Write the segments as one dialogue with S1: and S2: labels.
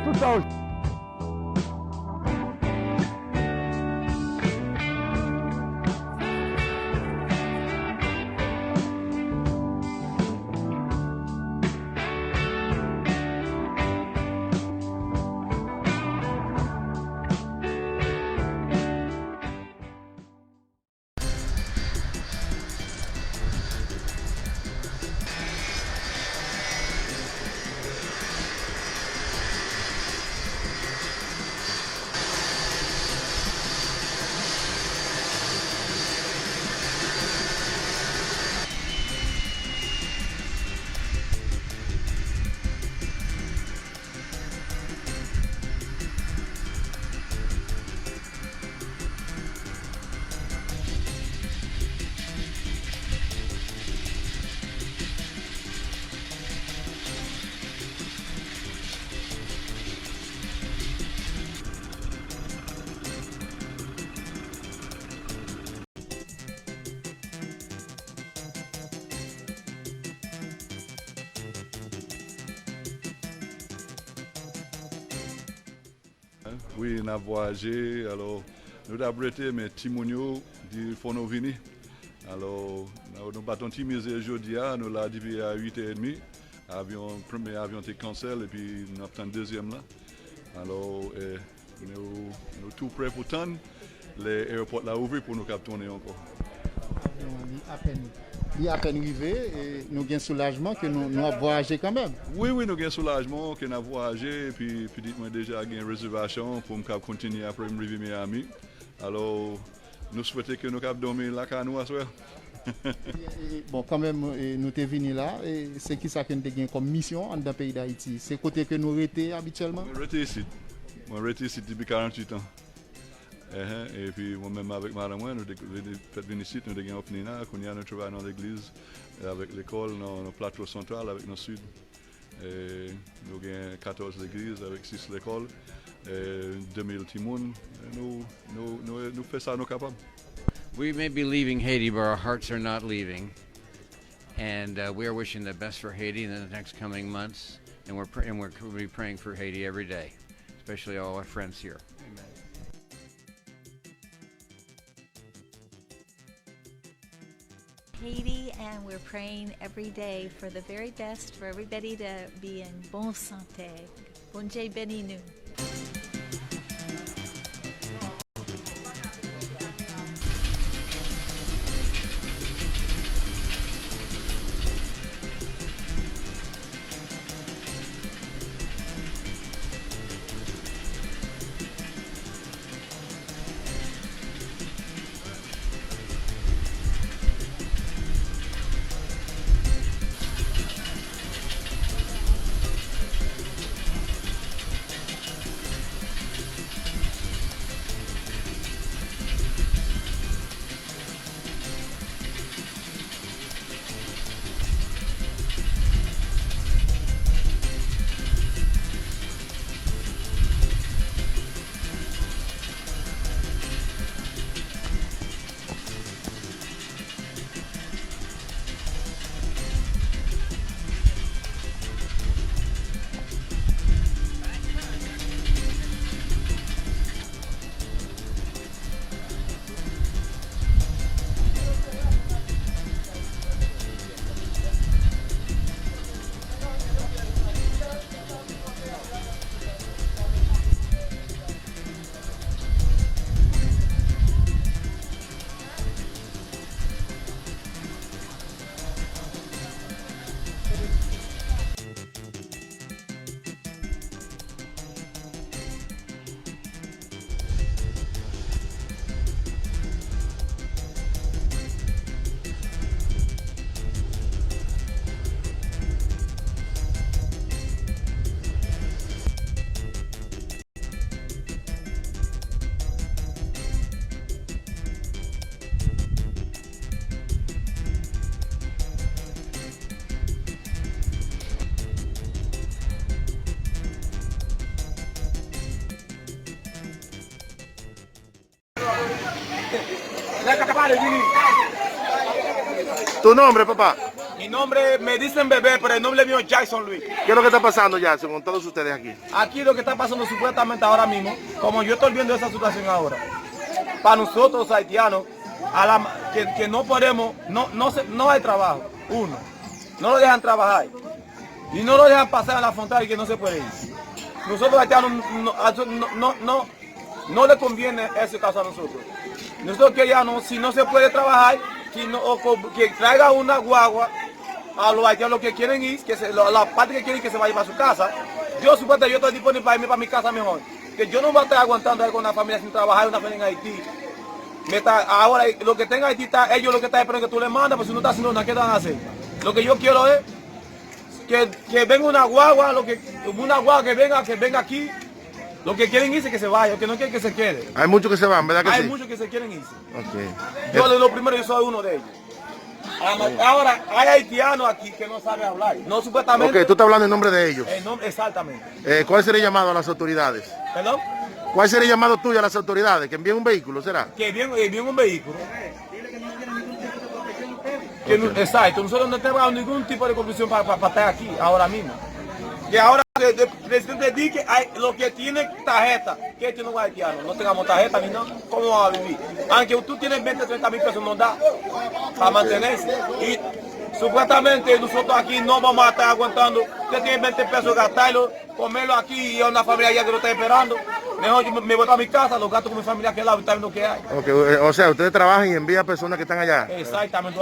S1: Tout ça.
S2: Oui, on a voyagé, alors nous avons arrêté, mais Timonio dit faut nous venir. Alors nous battons Timisé aujourd'hui, nous l'avons dit à 8h30. Le premier avion était cancellé et puis nous avons le deuxième là. Alors nous sommes tout prêts pour attendre. L'aéroport l'a ouvert pour nous tourner encore.
S3: Il est à peine arrivé et nous avons un soulagement que nous avons voyagé quand même.
S2: Oui, nous avons un soulagement que nous avons voyagé et puis moi déjà eu une réservation pour continuer après arriver à Miami. Alors nous souhaitons que nous puissions dormir là quand nous soir.
S3: Bon, quand même, nous sommes venus là et c'est qui ça que nous avons comme mission dans le pays d'Haïti? C'est côté que nous étions habituellement?
S2: Je reste ici depuis 48 ans. Et puis moi-même avec madame, nous fait venir ici, nous avons opening là, nous travaillons dans l'église, avec l'école, dans le plateau central, avec le sud. Et nous avons 14 églises avec 6 écoles, 2000 timons. Nous faisons ça, nous sommes capables.
S4: We may be leaving Haiti, but our hearts are not leaving. And we are wishing the best for Haiti in the next coming months. And we'll be praying for Haiti every day, especially all our friends here. Amen.
S5: Haiti, and we're praying every day for the very best, for everybody to be in bonne santé. Bon Dieu béni nous.
S1: ¿Tu nombre, papá?
S6: Mi nombre, me dicen bebé, pero el nombre mío es Jackson Luis.
S1: ¿Qué es lo que está pasando, Jackson, con todos ustedes aquí?
S6: Aquí lo que está pasando supuestamente ahora mismo, como yo estoy viendo esa situación ahora, para nosotros los haitianos, que no podemos, no hay trabajo, uno, no lo dejan trabajar y no lo dejan pasar a la frontera y que no se puede ir. Nosotros los haitianos no le conviene ese caso a nosotros. Nosotros queríamos, si no se puede trabajar, que traiga una guagua a los haitianos que quieren ir, la parte que quieren que se vaya para su casa. Yo supuestamente yo estoy disponible para irme para mi casa mejor. Que yo no voy a estar aguantando ahí con una familia sin trabajar, una familia en Haití. Ahora lo que tenga Haití, ellos lo que están esperando que tú les mandas, pues si no está haciendo nada, ¿qué van a hacer? Lo que yo quiero es que venga una guagua, que venga aquí. Lo que quieren irse que se vaya, lo que no quieren que se quede.
S1: Hay muchos que se van, ¿verdad que sí?
S6: Hay muchos que se quieren irse.
S1: Okay.
S6: Yo de lo primero, yo soy uno de ellos. Ahora, hay haitianos aquí que no saben hablar. No supuestamente.
S1: Ok, tú estás hablando en nombre de ellos.
S6: Exactamente.
S1: ¿Cuál sería el llamado a las autoridades?
S6: ¿Perdón?
S1: ¿Cuál sería el llamado tuyo a las autoridades? ¿Que envíen un vehículo, será?
S6: Que viene un vehículo. Exacto, nosotros no tenemos ningún tipo de conclusión para estar aquí, ahora mismo. Que ahora el presidente dice que lo que tiene tarjeta, que tiene un haitiano, no tengamos tarjeta ni nada, ¿cómo vamos a vivir? Aunque tú tienes 20, 30 mil pesos, no da para mantenerse. Y supuestamente nosotros aquí no vamos a estar aguantando, usted tiene 20 pesos, gastarlo, comerlo aquí y hay una familia allá que lo está esperando. Mejor yo me voy a mi casa, lo gasto con mi familia aquí al lado y está viendo qué hay.
S1: Okay, o sea, ustedes trabajan y envían personas que están allá.
S6: Exactamente.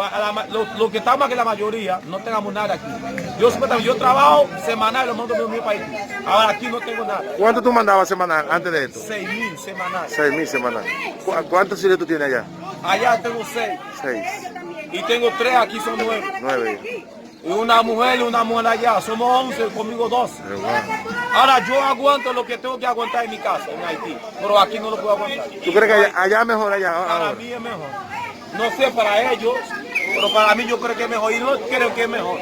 S6: Lo que estamos aquí, la mayoría, no tengamos nada aquí. Yo trabajo semanal y lo mando a mi país. Ahora aquí no tengo nada.
S1: ¿Cuánto tú mandabas semanal antes de esto?
S6: 6,000 semanal.
S1: 6,000 semanal. ¿Cuántos hijos tú tienes allá?
S6: Allá tengo 6.
S1: 6.
S6: Y tengo 3, aquí son 9.
S1: 9.
S6: Y una mujer allá. Somos 11, conmigo 12. Ahora yo aguanto lo que tengo que aguantar en mi casa, en Haití. Pero aquí no lo puedo aguantar.
S1: ¿Tú crees que allá es mejor allá?
S6: Para mí es mejor. No sé para ellos, pero para mí yo creo que es mejor. Y no creo que es mejor.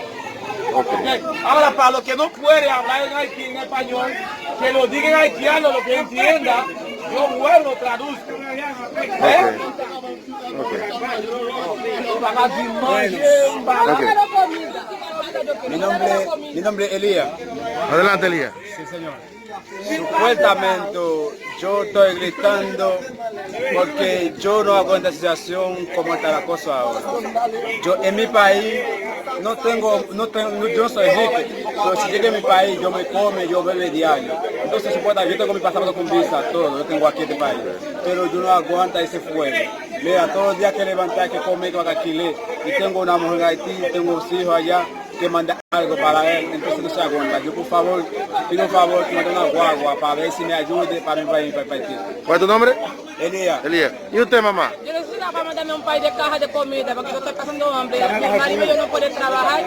S6: Okay. Ahora, para los que no pueden hablar en Haití en español, que lo digan en haitiano, lo que entienda, yo vuelvo, traduzco. ¿Eh?
S7: Mi nombre es Elías.
S1: Adelante, Elías.
S7: Sí, señor. Supuestamente yo estoy gritando porque yo no aguanto la situación como está la cosa ahora. Yo en mi país yo soy rico, pero si llego a mi país yo me come, yo bebo diario. Entonces supuestamente yo tengo mi pasaporte con visa, todo, yo tengo aquí en este país, pero yo no aguanto ese fuego. Mira, todos los días que levantar, que comer, que alquiler, y tengo una mujer en Haití, tengo unos hijos allá, que manda algo para él, entonces no se aguanta. Yo por favor, pido un favor que me dé una guagua para ver si me ayude para mi país, para Haití.
S1: ¿Cuál es tu nombre?
S7: Elías.
S1: Elías. ¿Y usted, mamá?
S8: Yo necesito para mandarme un país de cajas de comida porque yo estoy pasando hambre. Mi marido yo no puedo trabajar,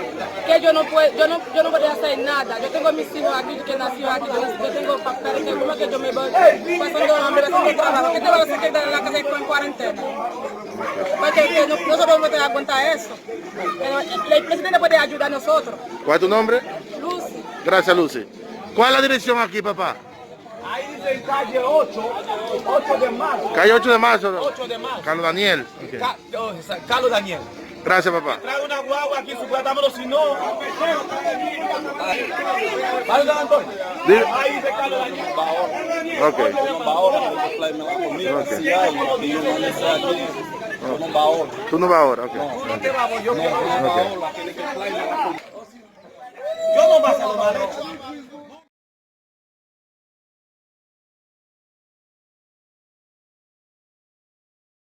S8: que yo no puedo hacer nada. Yo tengo mis hijos aquí que nació aquí, yo tengo papeles, que como que yo me voy pasando hambre, haciendo trabajo. ¿Qué te va a hacer que en la casa en cuarentena? Porque nosotros no podemos aguantar eso. Pero el presidente puede ayudar a nosotros.
S1: ¿Cuál es tu nombre?
S8: Lucy.
S1: Gracias, Lucy. ¿Cuál es la dirección aquí, papá?
S6: Ahí dice calle 8 de marzo.
S1: Calle 8 de marzo.
S6: 8 de marzo.
S1: Carlos Daniel. Okay.
S6: Carlos Daniel.
S1: Gracias, papá.
S6: Trae una guagua aquí, supuestamente, si no. ¿Vale, Antonio? Ahí dice Carlos Daniel.
S1: Ok. Tú no vas ahora, ok.
S6: Yo no vas a saludar.